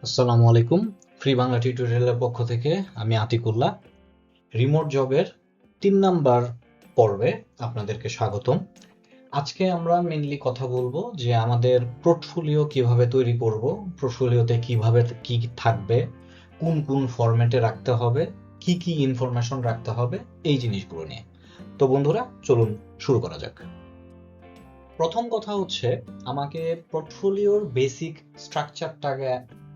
আসসালামু আলাইকুম। ফ্রি বাংলা টিউটোরিয়ালের পক্ষ থেকে আমি আতিকুল্লাহ। রিমোট জবের ৩ নাম্বার পর্বে আপনাদেরকে স্বাগতম। আজকে আমরা মেইনলি কথা বলবো যে আমাদের পোর্টফোলিও কিভাবে তৈরি করব, পোর্টফোলিওতে কিভাবে কি থাকবে, কোন কোন ফরম্যাটে রাখতে হবে, কি কি ইনফরমেশন রাখতে হবে, এই জিনিসগুলো নিয়ে। তো বন্ধুরা, চলুন শুরু করা যাক। প্রথম কথা হচ্ছে, আমাকে পোর্টফোলিওর বেসিক স্ট্রাকচারটাকে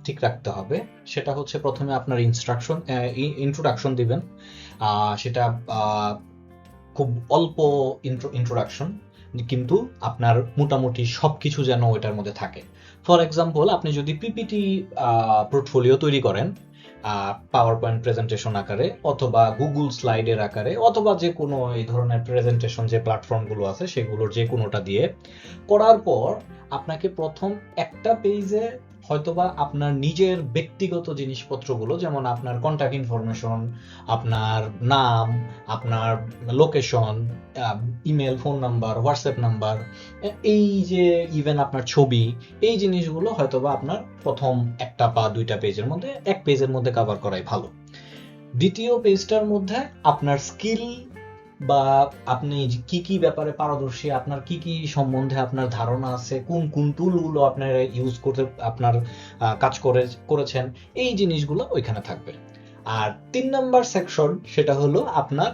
ঠিক রাখতে হবে। সেটা হচ্ছে, প্রথমে আপনার ইন্ট্রোডাকশন দিবেন। সেটা খুব অল্প ইন্ট্রোডাকশন, কিন্তু আপনার মোটামুটি সবকিছু যেন ওইটার মধ্যে থাকে। ফর এক্সাম্পল, আপনি যদি পিপিটি পোর্টফোলিও তৈরি করেন পাওয়ার পয়েন্ট প্রেজেন্টেশন আকারে, অথবা গুগল স্লাইডের আকারে, অথবা যে কোনো এই ধরনের প্রেজেন্টেশন যে প্ল্যাটফর্মগুলো আছে সেগুলোর যে কোনোটা দিয়ে করার পর আপনাকে প্রথম একটা পেজে হয়তোবা আপনার নিজের ব্যক্তিগত জিনিসপত্রগুলো, যেমন আপনার কন্ট্যাক্ট ইনফরমেশন, আপনার নাম, আপনার location, email, phone number, WhatsApp number, এই যে ইভেন আপনার ছবি, এই জিনিসগুলো হয়তোবা আপনার প্রথম একটা বা দুইটা পেজের মধ্যে, এক পেজের মধ্যে কভার করাই ভালো। দ্বিতীয় পেজটার মধ্যে আপনার স্কিল, বা আপনি কি কি ব্যাপারে পারদর্শী, আপনার কি কি সম্বন্ধে আপনার ধারণা আছে, কোন কোন টুলগুলো আপনারা ইউজ করতে আপনার কাজ করেছেন, এই জিনিসগুলো ওইখানে থাকবে। আর ৩ নাম্বার সেকশন, সেটা হলো আপনার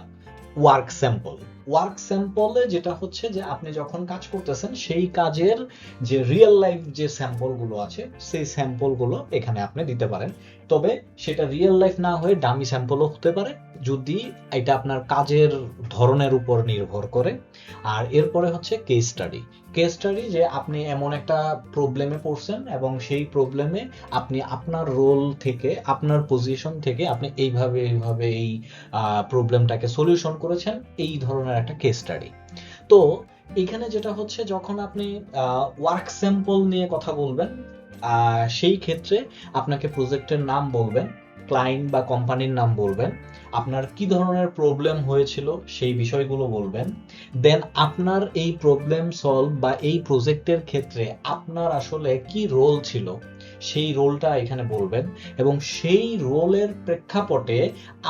ওয়ার্ক স্যাম্পল। ওয়ার্ক স্যাম্পলে যেটা হচ্ছে যে আপনি যখন কাজ করতেছেন সেই কাজের যে রিয়েল লাইফ যে স্যাম্পলগুলো আছে, সেই স্যাম্পলগুলো এখানে আপনি দিতে পারেন। তবে সেটা রিয়েল লাইফ না হয়ে ডামি স্যাম্পলও হতে পারে, যদি এটা আপনার কাজের ধরনের উপর নির্ভর করে। আর এরপরে হচ্ছে কেস স্টাডি। কেস স্টাডি, যে আপনি এমন একটা প্রবলেমে পড়ছেন এবং সেই প্রবলেমে আপনি আপনার রোল থেকে, আপনার পজিশন থেকে আপনি এইভাবে এইভাবে এই প্রবলেমটাকে সলিউশন করেছেন, এই ধরনের একটা কেস স্টাডি। তো এখানে যেটা হচ্ছে, যখন আপনি ওয়ার্ক স্যাম্পল নিয়ে কথা বলবেন, সেই ক্ষেত্রে আপনাকে প্রজেক্টের নাম বলবেন, ক্লায়েন্ট বা কোম্পানির নাম বলবেন, আপনার কি ধরনের প্রবলেম হয়েছিল সেই বিষয়গুলো বলবেন। দেন আপনার এই প্রবলেম সলভ বা এই প্রজেক্টের ক্ষেত্রে আপনার আসলে কি রোল ছিল, সেই রোলটা এখানে বলবেন। এবং সেই রোলের প্রেক্ষাপটে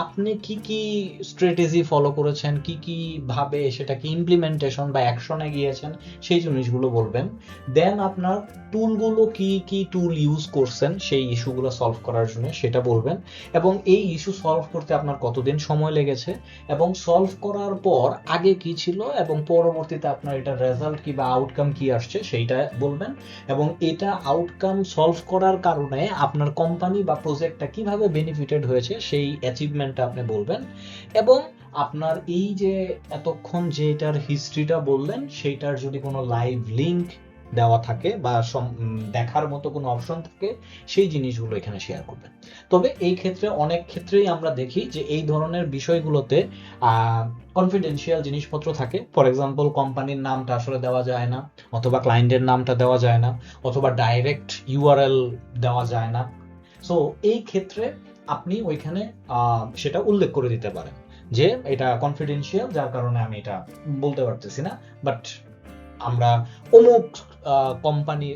আপনি কি কি স্ট্র্যাটেজি ফলো করেছেন, কি কি ভাবে সেটাকে ইমপ্লিমেন্টেশন বা অ্যাকশনে গিয়েছেন, সেই জিনিসগুলো বলবেন। দেন আপনার টুলগুলো, কি কি টুল ইউজ করছেন সেই ইস্যুগুলো সলভ করার জন্য, সেটা বলবেন। এবং এই ইস্যু সলভ করতে আপনার কতদিন সময় লেগেছে, এবং সলভ করার পর আগে কি ছিল এবং পরবর্তীতে আপনার এটা রেজাল্ট কি বা আউটকাম কি আসছে সেইটা বলবেন। এবং এটা আউটকাম সলভ করার কারণে আপনার কোম্পানি বা প্রজেক্টটা কিভাবে বেনিফিটেড হয়েছে সেই অ্যাচিভমেন্টটা আপনি বলবেন। এবং আপনার এই যে এতক্ষণ যেটার হিস্ট্রিটা বললেন, সেইটার যদি কোনো লাইভ লিংক দেওয়া থাকে বা দেখার মতো কোনো অপশন থাকে, সেই জিনিসগুলো এখানে শেয়ার করবেন। তবে এই ক্ষেত্রে অনেক ক্ষেত্রেই আমরা দেখি যে এই ধরনের বিষয়গুলোতে কনফিডেন্সিয়াল জিনিসপত্র থাকে। ফর এক্সাম্পল, কোম্পানির নামটা আসলে দেওয়া যায় না, অথবা ক্লায়েন্টের নামটা দেওয়া যায় না, অথবা ডাইরেক্ট ইউআরএল দেওয়া যায় না। সো এই ক্ষেত্রে আপনি ওইখানে সেটা উল্লেখ করে দিতে পারেন যে এটা কনফিডেন্সিয়াল, যার কারণে আমি এটা বলতে পারতেছি না, বাট আমরা অমুক কোম্পানি,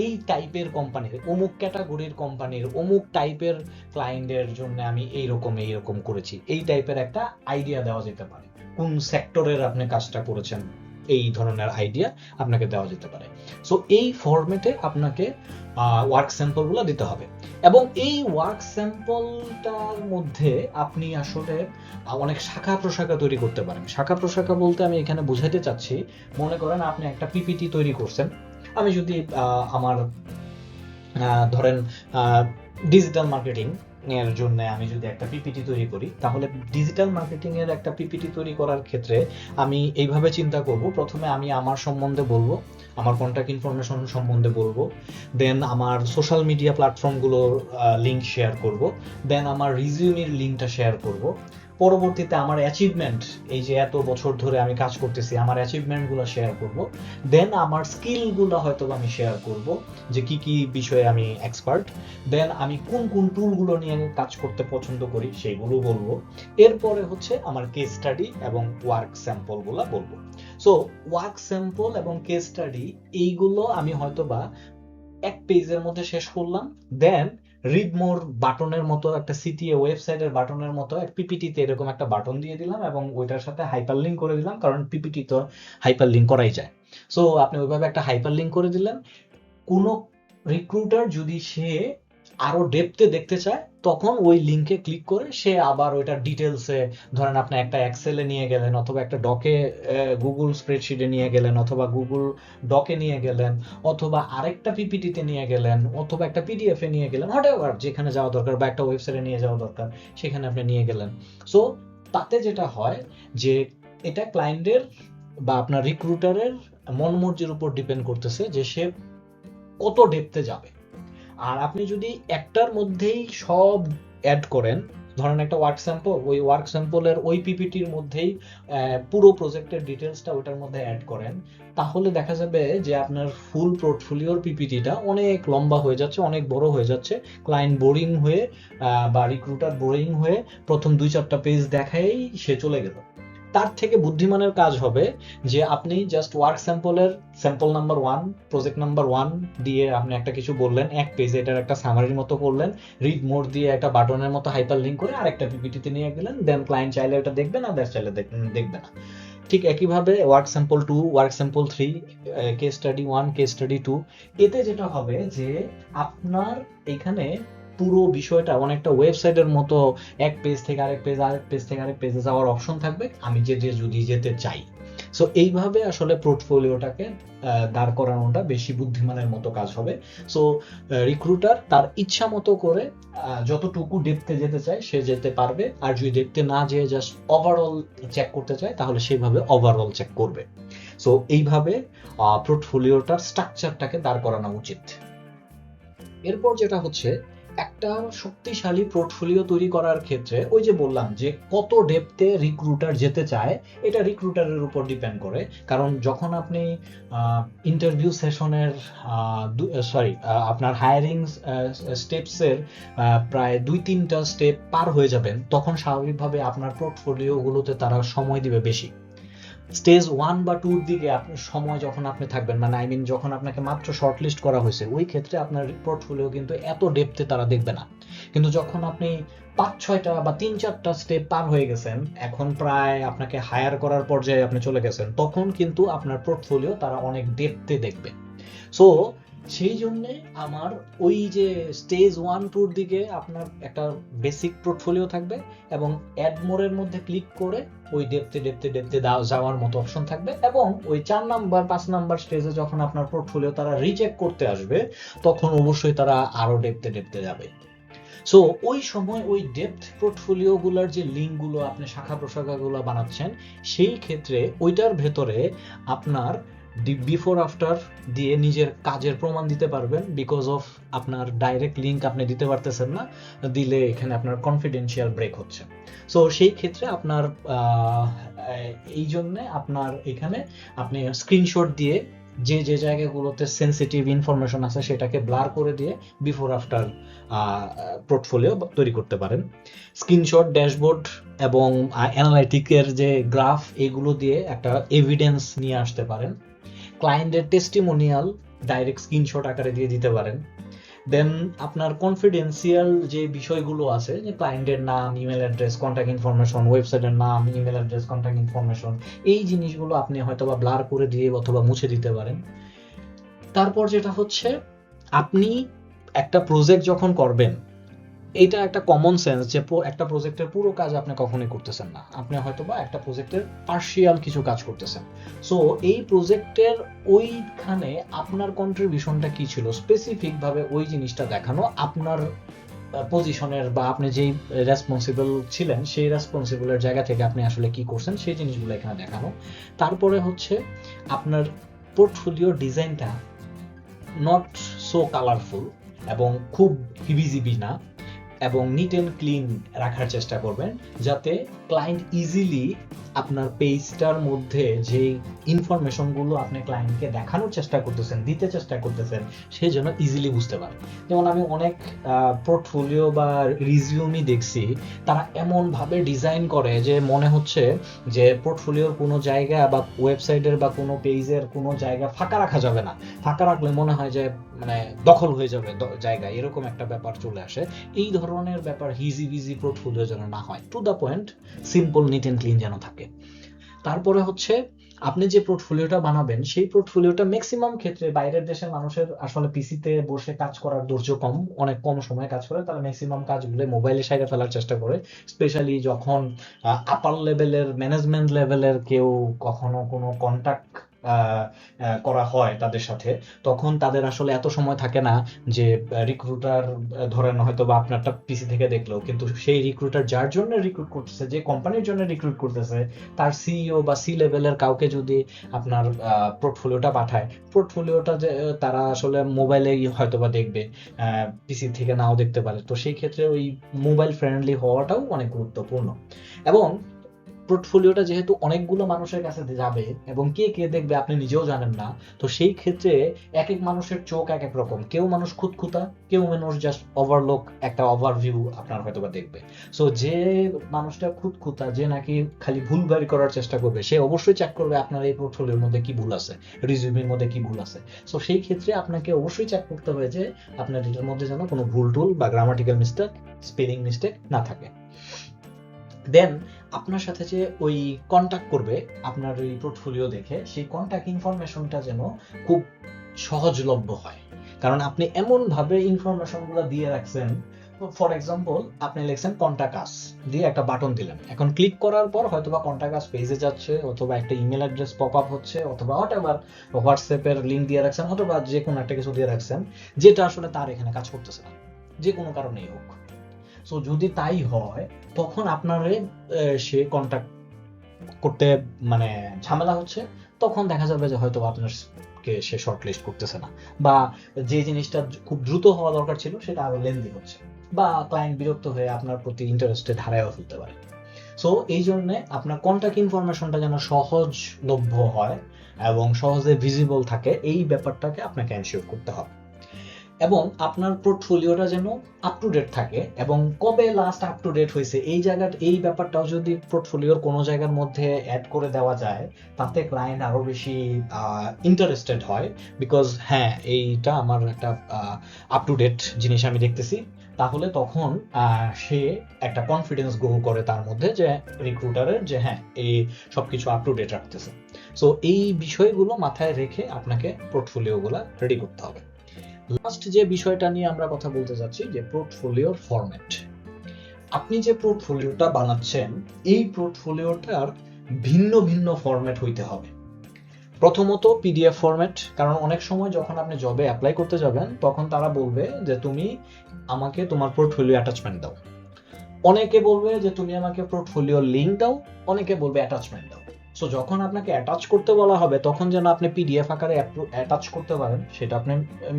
এই টাইপের কোম্পানির, অমুক ক্যাটাগরির কোম্পানির, অমুক টাইপের ক্লায়েন্টের জন্য আমি এইরকম এইরকম করেছি, এই টাইপের একটা আইডিয়া দেওয়া যেতে পারে। কোন সেক্টরের আপনি কাজটা করেছেন, এই ধরনের আইডিয়া আপনাকে দেওয়া যেতে পারে। সো এই ফরম্যাটে আপনাকে ওয়ার্ক স্যাম্পলগুলো দিতে হবে। এবং এই ওয়ার্ক স্যাম্পলটার মধ্যে আপনি আসলে অনেক শাখা প্রশাখা তৈরি করতে পারেন। শাখা প্রশাখা বলতে আমি এখানে বুঝাইতে চাচ্ছি, মনে করেন আপনি একটা পিপিটি তৈরি করছেন। আমি যদি আমার ধরেন ডিজিটাল মার্কেটিং এর জন্য আমি যদি একটা পিপিটি তৈরি করি, তাহলে ডিজিটাল মার্কেটিং এর একটা পিপিটি তৈরি করার ক্ষেত্রে আমি এইভাবে চিন্তা করব, প্রথমে আমি আমার সম্বন্ধে বলবো, আমার কন্ট্যাক্ট ইনফরমেশন সম্বন্ধে বলবো, দেন আমার সোশ্যাল মিডিয়া প্ল্যাটফর্মগুলোর লিঙ্ক শেয়ার করব, দেন আমার রিজিউমের লিঙ্কটা শেয়ার করব, পরবর্তীতে আমার অ্যাচিভমেন্ট, এই যে এত বছর ধরে আমি কাজ করতেছি, আমার অ্যাচিভমেন্টগুলো শেয়ার করব, দেন আমার স্কিলগুলো হয়তো আমি শেয়ার করব, যে কি কি বিষয়ে আমি এক্সপার্ট, দেন আমি কোন কোন টুলগুলো নিয়ে কাজ করতে পছন্দ করি সেইগুলো বলবো। এরপরে হচ্ছে আমার কেস স্টাডি এবং ওয়ার্ক স্যাম্পলগুলো বলবো। সো ওয়ার্ক স্যাম্পল এবং কেস স্টাডি, এইগুলো আমি হয়তোবা এক পেজের মধ্যে শেষ করলাম। দেন রিড মোর বাটনের মতো একটা সিটিএ ওয়েবসাইটের বাটনের মতো এক পিপিটিতে এরকম একটা বাটন দিয়ে দিলাম এবং ওইটার সাথে হাইপার লিঙ্ক করে দিলাম, কারণ পিপিটি তো হাইপার লিঙ্ক করাই যায়। সো আপনি ওইভাবে একটা হাইপার লিঙ্ক করে দিলেন। কোনো রিক্রুটার যদি সে আরো ডেপথে দেখতে চায় তখন ওই লিঙ্কে ক্লিক করে সে আবার ওইটার ডিটেলসে, ধরেন আপনি একটা এক্সেলে নিয়ে গেলেন অথবা একটা ডকে, গুগল স্প্রেডশিটে নিয়ে গেলেন অথবা গুগল ডকে নিয়ে গেলেন অথবা আরেকটা পিপিটিতে নিয়ে গেলেন অথবা একটা পিডিএফ এ নিয়ে গেলেন, হোয়াটএভার যেখানে যাওয়া দরকার, বা একটা ওয়েবসাইটে নিয়ে যাওয়া দরকার সেখানে আপনি নিয়ে গেলেন। সো তাতে যেটা হয় যে এটা ক্লায়েন্টের বা আপনার রিক্রুটারের মন মর্জির উপর ডিপেন্ড করতেছে যে সে কত ডেপথে যাবে। আর আপনি যদি একটার মধ্যেই সব অ্যাড করেন, ধরেন একটা ওয়ার্ক স্যাম্পল, ওই ওয়ার্ক স্যাম্পলের ওই পিপিটির মধ্যেই পুরো প্রজেক্টের ডিটেলসটা ওইটার মধ্যে অ্যাড করেন, তাহলে দেখা যাবে যে আপনার ফুল পোর্টফোলিওর পিপিটিটা অনেক লম্বা হয়ে যাচ্ছে, অনেক বড় হয়ে যাচ্ছে। ক্লায়েন্ট বোরিং হয়ে বা রিক্রুটার বোরিং হয়ে প্রথম 2-4টা পেজ দেখাই সে চলে গেল। তার থেকে বুদ্ধিমানের কাজ হবে যে আপনি জাস্ট ওয়ার্ক স্যাম্পলের স্যাম্পল নাম্বার 1, প্রজেক্ট নাম্বার 1 দিয়ে আপনি একটা কিছু বললেন, এক পেজে এটার একটা সামারির মতো করলেন, রিড মোর দিয়ে একটা বাটনের মতো হাইপার লিঙ্ক করে আরেকটা পিপিটিতে নিয়ে গেলেন, দেন ক্লায়েন্ট চাইলে ওটা দেখবে না, দেন চাইলে দেখবে না। ঠিক একইভাবে work sample 2, work sample 3, case study 1, case study 2, এতে যেটা হবে যে আপনার এখানে পুরো বিষয়টা অনেকটা ওয়েবসাইটের মতো এক পেজ থেকে আরেক পেজ, আরেক পেজ থেকে আরেক পেজে যাওয়ার অপশন থাকবে আমি যদি যেতে চাই। সো এইভাবে আসলে পোর্টফোলিওটাকে দাঁড় করানোটা বেশি বুদ্ধিমানের মতো কাজ হবে। সো রিক্রুটার তার ইচ্ছা মতো করে যতটুকু ডেপথে যেতে চায় সে যেতে পারবে, আর যদি ডেপথে না যেয়ে জাস্ট ওভারঅল চেক করতে চায় তাহলে সেইভাবে ওভারঅল চেক করবে। সো এইভাবে পোর্টফোলিওটার স্ট্রাকচারটাকে দাঁড় করানো উচিত। এরপর যেটা হচ্ছে, একটা শক্তিশালী পোর্টফোলিও তৈরি করার ক্ষেত্রে ওই যে বললাম যে কত ডেপথে রিক্রুটার যেতে চায় এটা রিক্রুটারের উপর ডিপেন্ড করে। কারণ যখন আপনি ইন্টারভিউ সেশনের আপনার হায়ারিং স্টেপসের প্রায় 2-3টা স্টেপ পার হয়ে যাবেন, তখন স্বাভাবিকভাবে আপনার পোর্টফোলিওগুলোতে তারা সময় দিবে বেশি। স্টেজ 1 বা 2 দিকে আপনার সময় যখন আপনি থাকবেন, মানে আই মিন যখন আপনাকে মাত্র শর্টলিস্ট করা হয়েছে, ওই ক্ষেত্রে আপনার পোর্টফোলিও কিন্তু এত ডেপথে তারা দেখবে না। কিন্তু যখন আপনি 5-6টা বা 3-4টা স্টেপ পার হয়ে গেছেন, এখন প্রায় আপনাকে হায়ার করার পর্যায়ে আপনি চলে গেছেন, তখন কিন্তু আপনার পোর্টফোলিও তারা অনেক ডেপথে দেখবে। সো সেই জন্যে আমার ওই যে স্টেজ 1-2 দিকে আপনার একটা বেসিক পোর্টফোলিও থাকবে এবং অ্যাড মোরের মধ্যে ক্লিক করে ওই ডেপথে যাওয়ার মতো অপশন থাকবে, এবং ওই 4 নাম্বার 5 নাম্বার স্টেজে যখন আপনার পোর্টফোলিও তারা রিচেক করতে আসবে তখন অবশ্যই তারা আরো ডেপথে যাবে। সো ওই সময় ওই ডেপথ পোর্টফোলিও গুলার যে লিঙ্ক গুলো আপনি শাখা প্রশাখাগুলো বানাচ্ছেন, সেই ক্ষেত্রে ওইটার ভেতরে আপনার বিফোর আফটার দিয়ে নিজের কাজের প্রমাণ দিতে পারবেন, বিকজ অফ আপনার ডাইরেক্ট লিঙ্ক আপনি দিতে পারতেছেন না, দিলে এখানে আপনার কনফিডেন্সিয়াল ব্রেক হচ্ছে। সো সেই ক্ষেত্রে আপনার এই জন্য আপনার এখানে আপনি স্ক্রিনশট দিয়ে যে জায়গাগুলোতে সেন্সিটিভ ইনফরমেশন আছে সেটাকে ব্লার করে দিয়ে বিফোর আফটার পোর্টফোলিও তৈরি করতে পারেন। স্ক্রিনশট, ড্যাশবোর্ড এবং অ্যানালাইটিকের যে গ্রাফ, এগুলো দিয়ে একটা এভিডেন্স নিয়ে আসতে পারেন। ক্লায়েন্টের টেস্টিমোনিয়াল ডাইরেক্ট স্ক্রিনশট আকারে দিয়ে দিতে পারেন। দেন আপনার কনফিডেন্সিয়াল যে বিষয়গুলো আছে, যে ক্লায়েন্টের নাম, ইমেল অ্যাড্রেস, কন্ট্যাক্ট ইনফরমেশন, ওয়েবসাইটের নাম, ইমেল অ্যাড্রেস, কন্ট্যাক্ট ইনফরমেশন, এই জিনিসগুলো আপনি হয়তোবা ব্লার করে দিয়ে অথবা মুছে দিতে পারেন। তারপর যেটা হচ্ছে, আপনি একটা প্রজেক্ট যখন করবেন, এটা একটা কমন সেন্স যে একটা প্রজেক্টের পুরো কাজ আপনি কখনোই করতেছেন না, আপনি হয়তোবা একটা প্রজেক্টের পার্শিয়াল কিছু কাজ করতেছেন। সো এই প্রজেক্টের ওইখানে আপনার কন্ট্রিবিউশনটা কি ছিল, স্পেসিফিক ভাবে ওই জিনিসটা দেখানো, আপনার পজিশনের বা আপনি যেই রেসপন্সিবল ছিলেন সেই রেসপন্সিবলের জায়গা থেকে আপনি আসলে কি করছেন সেই জিনিসগুলো এখানে দেখানো। তারপরে হচ্ছে আপনার পোর্টফোলিও ডিজাইনটা নট সো কালারফুল এবং খুব হিবিজিবি না, এবং নিট অ্যান্ড ক্লিন রাখার চেষ্টা করবেন, যাতে ক্লায়েন্ট ইজিলি আপনার পেজটার মধ্যে যে ইনফরমেশনগুলো আপনি ক্লায়েন্টকে দেখানোর চেষ্টা করতেছেন, দিতে চেষ্টা করতেছেন, সে যেন ইজিলি বুঝতে পারে। যেমন আমি অনেক পোর্টফোলিও বা রিজিউমই দেখছি, তারা এমনভাবে ডিজাইন করে যে মনে হচ্ছে যে পোর্টফোলিওর কোনো জায়গা বা ওয়েবসাইটের বা কোনো পেজের কোনো জায়গা ফাঁকা রাখা যাবে না, ফাঁকা রাখলে মনে হয় যে মানে দখল হয়ে যাবে জায়গা, এরকম একটা ব্যাপার চলে আসে। এই ধরনের ব্যাপার হিজি বিজি পোর্টফোলিও যেন না হয়, to the point, simple, neat and clean যেন থাকে। তারপরে হচ্ছে আপনি যে পোর্টফোলিওটা বানাবেন সেই পোর্টফোলিওটা ম্যাক্সিমাম ক্ষেত্রে বাইরের দেশের মানুষের আসলে পিসিতে বসে কাজ করার ধৈর্য কম, অনেক কম সময় কাজ করে, তারা ম্যাক্সিমাম কাজগুলো মোবাইলে সাইডে ফেলার চেষ্টা করে। স্পেশালি যখন আপার লেভেলের ম্যানেজমেন্ট লেভেলের কেউ কখনো কোনো কন্ট্যাক্ট করা হয় তাদের সাথে, তখন তাদের আসলে এত সময় থাকে না যে রিক্রুটার ধরেন হয়তো বা আপনারটা পিসি থেকে দেখলো, কিন্তু সেই রিক্রুটার যার জন্য রিক্রুট করতেছে, যে কোম্পানির জন্য রিক্রুট করতেছে, তার সিইও বা সি লেভেলের কাউকে যদি আপনার পোর্টফোলিওটা পাঠায়, পোর্টফোলিওটা যে তারা আসলে মোবাইলেই হয়তো বা দেখবে, পিসি থেকে নাও দেখতে পারে। তো সেই ক্ষেত্রে ওই মোবাইল ফ্রেন্ডলি হওয়াটাও অনেক গুরুত্বপূর্ণ। এবং পোর্টফোলিওটা যেহেতু অনেকগুলো মানুষের কাছে যাবে এবং কে কে দেখবে আপনি নিজেও জানেন না, তো সেই ক্ষেত্রে এক এক মানুষের চোখ এক এক রকম, কেউ মানুষ খুঁতখুঁতা, কেউ মানুষ জাস্ট ওভারলোক, একটা ওভারভিউ আপনার হয়তো বা দেখবে। সো যে মানুষটা খুঁতখুঁতা, যে নাকি খালি ভুল বাড়ি করার চেষ্টা করবে, সে অবশ্যই চেক করবে আপনার এই পোর্টফোলিওর মধ্যে কি ভুল আছে, রিজিউমের মধ্যে কি ভুল আছে। সো সেই ক্ষেত্রে আপনাকে অবশ্যই চেক করতে হবে যে আপনার এটার মধ্যে যেন কোনো ভুল টুল বা গ্রামাটিক্যাল মিস্টেক, স্পেলিং মিস্টেক না থাকে। দেন আপনার সাথে যে ওই কন্ট্যাক্ট করবে আপনার ওই পোর্টফোলিও দেখে, সেই কন্ট্যাক্ট ইনফরমেশনটা যেন খুব সহজলভ্য হয়। কারণ আপনি এমন ভাবে ইনফরমেশনগুলো দিয়ে রাখছেন, ফর এক্সাম্পল আপনি লিখছেন কন্ট্যাক্ট আস দিয়ে একটা বাটন দিলেন, এখন ক্লিক করার পর হয়তোবা কন্ট্যাক্ট আস পেজে যাচ্ছে, অথবা একটা ইমেল অ্যাড্রেস পপ আপ হচ্ছে, অথবা হোয়াটএভার হোয়াটসঅ্যাপের লিঙ্ক দিয়ে রাখছেন, অথবা যে কোনো একটা কিছু দিয়ে রাখছেন যেটা আসলে তার এখানে কাজ করতেছে না, যে কোনো কারণেই হোক। সো যদি তাই হয়, তখন আপনারে সে কন্ট্যাক্ট করতে মানে ঝামেলা হচ্ছে, তখন দেখা যাবে যে হয়তো আপনাকে সে শর্টলিস্ট করতেছে না, বা যে জিনিসটা খুব দ্রুত হওয়া দরকার ছিল সেটা আরো লেন্দি হচ্ছে, বা ক্লায়েন্ট বিরক্ত হয়ে আপনার প্রতি ইন্টারেস্টেড হারায়ও ফেলতে পারে। সো এই জন্য আপনার কন্ট্যাক্ট ইনফরমেশনটা যেন সহজলভ্য হয় এবং সহজে ভিজিবল থাকে, এই ব্যাপারটাকে আপনাকে এনশিওর করতে হবে। এবং আপনার পোর্টফোলিওটা যেন আপ টু ডেট থাকে, এবং কবে লাস্ট আপ টু ডেট হয়েছে এই ব্যাপারটাও যদি পোর্টফোলিওর কোনো জায়গার মধ্যে অ্যাড করে দেওয়া যায়, তাতে ক্লায়েন্ট আরো বেশি ইন্টারেস্টেড হয়। বিকজ হ্যাঁ, এইটা আমার একটা আপ টু ডেট জিনিস আমি দেখতেছি, তাহলে তখন সে একটা কনফিডেন্স গ্রো করে তার মধ্যে, যে রিক্রুটারের, যে হ্যাঁ এই সবকিছু আপ টু ডেট রাখতেছে। সো এই বিষয়গুলো মাথায় রেখে আপনাকে পোর্টফোলিওগুলো রেডি করতে হবে। লাস্ট যে বিষয়টা নিয়ে আমরা কথা বলতে যাচ্ছি, যে পোর্টফোলিওর ফরম্যাট। আপনি যে পোর্টফোলিওটা বানাচ্ছেন, এই পোর্টফোলিওটার ভিন্ন ভিন্ন ফরম্যাট হইতে হবে। প্রথমত পিডিএফ ফরম্যাট, কারণ অনেক সময় যখন আপনি জবে অ্যাপ্লাই করতে যাবেন, তখন তারা বলবে যে তুমি আমাকে তোমার পোর্টফোলিও অ্যাটাচমেন্ট দাও। অনেকে বলবে যে তুমি আমাকে পোর্টফোলিও লিংক দাও, অনেকে বলবে অ্যাটাচমেন্ট দাও। সো যখন আপনাকে অ্যাটাচ করতে বলা হবে, তখন যেন আপনি পিডিএফ আকারে অ্যাটাচ করতে পারেন, সেটা আপনি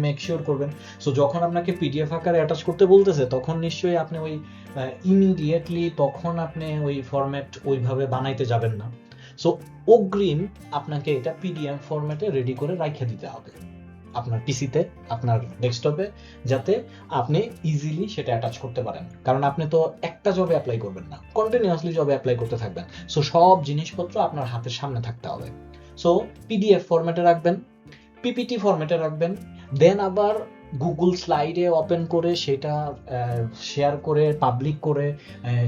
মেক শিওর করবেন। সো যখন আপনাকে পিডিএফ আকারে অ্যাটাচ করতে বলতেছে, তখন নিশ্চয়ই আপনি ওই ইমিডিয়েটলি তখন আপনি ওই ফরম্যাট ওইভাবে বানাইতে যাবেন না। সো অগ্রিম আপনাকে এটা পিডিএফ ফরম্যাটে রেডি করে রাখিয়ে দিতে হবে আপনার পিসিতে, আপনার ডেস্কটপে, যাতে আপনি ইজিলি সেটা অ্যাটাচ করতে পারেন। কারণ আপনি তো একটা জবে অ্যাপ্লাই করবেন না, কন্টিনিউয়াসলি জবে অ্যাপ্লাই করতে থাকবেন। সো সব জিনিসপত্র আপনার হাতের সামনে থাকতে হবে। সো পিডিএফ ফরম্যাটে রাখবেন, পিপিটি ফরম্যাটে রাখবেন, দেন আবার গুগল স্লাইডে ওপেন করে সেটা শেয়ার করে, পাবলিক করে,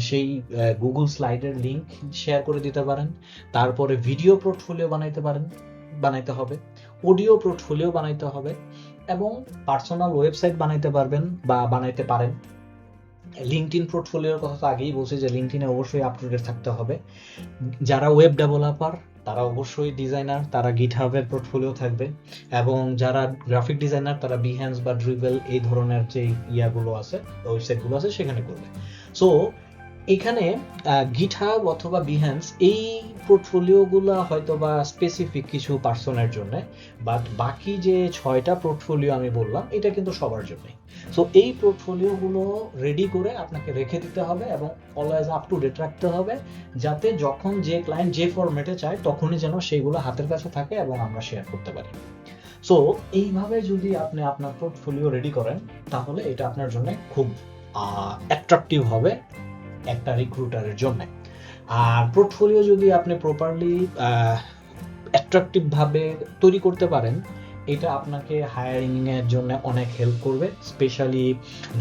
সেই গুগল স্লাইডের লিংক শেয়ার করে দিতে পারেন। তারপরে ভিডিও পোর্টফোলিও বানাইতে হবে, অডিও পোর্টফোলিও বানাইতে হবে, এবং পার্সোনাল ওয়েবসাইট বানাইতে পারবেন বা বানাইতে পারেন। লিঙ্কডইন পোর্টফোলিওর কথা তো আগেই বলছি যে লিঙ্কডইনে অবশ্যই আপ টু ডেট থাকতে হবে। যারা ওয়েব ডেভেলপার, তারা অবশ্যই ডিজাইনার, তারা গিটহাবের পোর্টফোলিও থাকবে, এবং যারা গ্রাফিক ডিজাইনার, তারা বিহ্যান্স বা ড্রিভেল এই ধরনের যে ইয়াগুলো আছে, ওয়েবসাইটগুলো আছে, সেখানে করবে। সো এখানে গিটহাব অথবা বিহ্যান্স এই পোর্টফোলিওগুলো হয়তো বা স্পেসিফিক কিছু পার্সনের জন্য, বাট বাকি যে 6টা পোর্টফোলিও আমি বললাম, এটা কিন্তু সবার জন্যই। সো এই পোর্টফোলিওগুলো রেডি করে আপনাকে রেখে দিতে হবে এবং অলওয়েজ আপ টু ডেট রাখতে হবে, যাতে যখন যে ক্লায়েন্ট যে ফরম্যাটে চায়, তখনই যেন সেইগুলো হাতের কাছে থাকে এবং আমরা শেয়ার করতে পারি। সো এইভাবে যদি আপনি আপনার পোর্টফোলিও রেডি করেন, তাহলে এটা আপনার জন্য খুব অ্যাট্রাকটিভ হবে একটা রিক্রুটারের জন্য। আর পোর্টফোলিও যদি আপনি প্রপারলি অ্যাট্রাকটিভ ভাবে তৈরি করতে পারেন, এটা আপনাকে হায়ারিং এর জন্য অনেক হেল্প করবে, স্পেশালি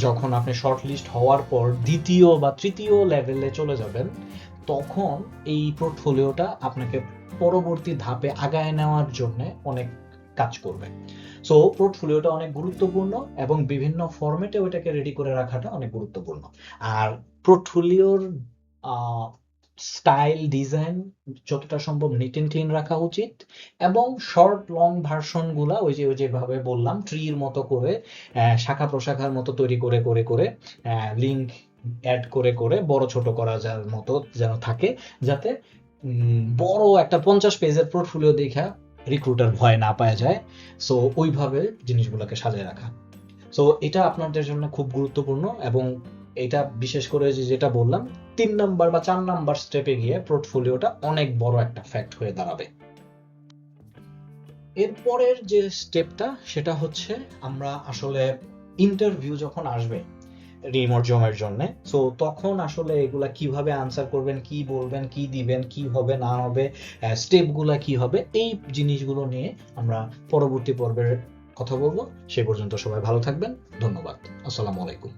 যখন আপনি শর্ট লিস্ট হওয়ার পর দ্বিতীয় বা তৃতীয় লেভেলে চলে যাবেন, তখন এই পোর্টফোলিওটা আপনাকে পরবর্তী ধাপে আগায় নেওয়ার জন্য অনেক কাজ করবে। সো পোর্টফোলিওটা অনেক গুরুত্বপূর্ণ এবং বিভিন্ন ফরম্যাটে ওইটাকে রেডি করে রাখাটা অনেক গুরুত্বপূর্ণ। আর পোর্টফোলিওর স্টাইল ডিজাইন যতটা সম্ভব নিট এন্ড ক্লিন রাখা উচিত, এবং শর্ট লং ভার্সনগুলা ওই যেভাবে বললাম ট্রির মতো করে শাখা প্রশাখার মতো তৈরি করে করে করে লিঙ্ক অ্যাড করে করে বড় ছোট করা যার মতো যেন থাকে, যাতে বড় একটা 50 পেজের পোর্টফোলিও দেখা রিক্রুটার ভয় না পাওয়া যায়। সো ওইভাবে জিনিসগুলোকে সাজায় রাখা, সো এটা আপনাদের জন্য খুব গুরুত্বপূর্ণ। এবং এটা বিশেষ করে যেটা বললাম 3 নাম্বার বা 4 নাম্বার স্টেপে গিয়ে পোর্টফোলিওটা অনেক বড় একটা ফ্যাক্ট হয়ে দাঁড়াবে। এরপরের যে স্টেপটা সেটা হচ্ছে আমরা আসলে ইন্টারভিউ যখন আসবে রিমোট জবের জন্য, সো তখন আসলে এগুলা কিভাবে আনসার করবেন, কি বলবেন, কি দিবেন, কি হবে না হবে, স্টেপগুলা কি হবে, এই জিনিসগুলো নিয়ে আমরা পরবর্তী পর্বের কথা বলবো। সে পর্যন্ত সবাই ভালো থাকবেন। ধন্যবাদ। আসসালামু আলাইকুম।